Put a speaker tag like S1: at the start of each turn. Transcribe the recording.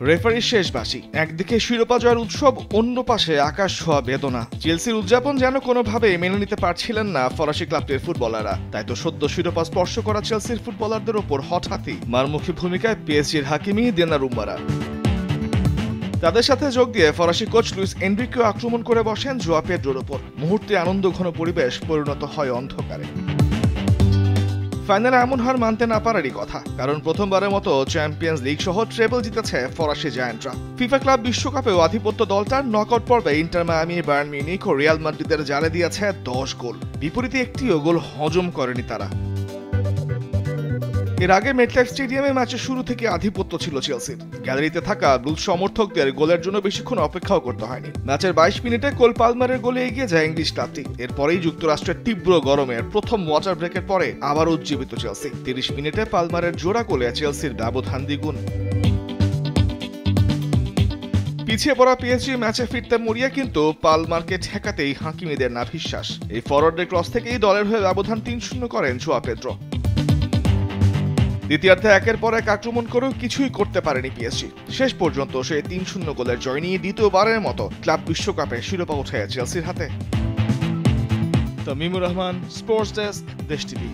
S1: রেফারির শেষ বাঁশি, একদিকে শিরোপা জয়ের উৎসব, অন্য পাশে আকাশ ছোঁয়া বেদনা। চেলসির উদযাপন যেন কোনোভাবেই মেনে নিতে পারছিলেন না ফরাসি ক্লাবটির ফুটবলাররা। তাই তো সদ্য শিরোপা স্পর্শ করা চেলসির ফুটবলারদের ওপর হঠাৎই মারমুখী ভূমিকায় পিএসজির হাকিমি দোনারুম্মারা। তাদের সাথে যোগ দিয়ে ফরাসি কোচ লুইস এনরিকেও আক্রমণ করে বসেন জোয়া পেদ্রোর ওপর। মুহূর্তে আনন্দঘন পরিবেশ পরিণত হয় অন্ধকারে। ফাইনালে এমন হার মানতে না পারারই কথা, কারণ প্রথমবারের মতো চ্যাম্পিয়ন্স লিগ সহ ট্রেবল জিতেছে ফরাসি জায়ান্টরা। ফিফা ক্লাব বিশ্বকাপেও আধিপত্য দলটার নকআউট পর্বে ইন্টার মায়ামি, বায়ার্ন মিউনিখ ও রিয়াল মাদ্রিদের জালে দিয়েছে 10 গোল। বিপরীতে একটিও গোল হজম করেনি তারা। এর আগে মেটলাইফ স্টেডিয়ামে ম্যাচের শুরু থেকে আধিপত্য ছিল চেলসির। গ্যালারিতে থাকা ব্লুজ সমর্থকদের গোলের জন্য বেশিক্ষণ অপেক্ষাও করতে হয়নি। ম্যাচের 22 মিনিটে কোল পালমারের গোলে এগিয়ে যায় ইংলিশ ক্লাবটি। এরপরেই যুক্তরাষ্ট্রের তীব্র গরমের প্রথম ওয়াটার ব্রেকের পরে আবার উজ্জীবিত চেলসি। 30 মিনিটে পালমারের জোড়া গোলে চেলসির ব্যবধান দ্বিগুণ। পিছিয়ে পড়া পিএসজি ম্যাচে ফিরতে মরিয়া, কিন্তু পালমারকে ঠেকাতেই হাকিমিদের নাভিশ্বাস। এই ফরওয়ার্ডের ক্রস থেকেই দলের হয়ে ব্যবধান 3-0 করেন জোয়া পেদ্রো। দ্বিতীয়ার্ধে একের পর এক আক্রমণ করেও কিছুই করতে পারেনি পিএসজি। শেষ পর্যন্ত সে 3-0 গোলের জয় নিয়ে দ্বিতীয়বারের মতো ক্লাব বিশ্বকাপে শিরোপা ওঠে চেলসির হাতে। তামিমুর রহমান, স্পোর্টস ডেস্ক, দেশ টিভি।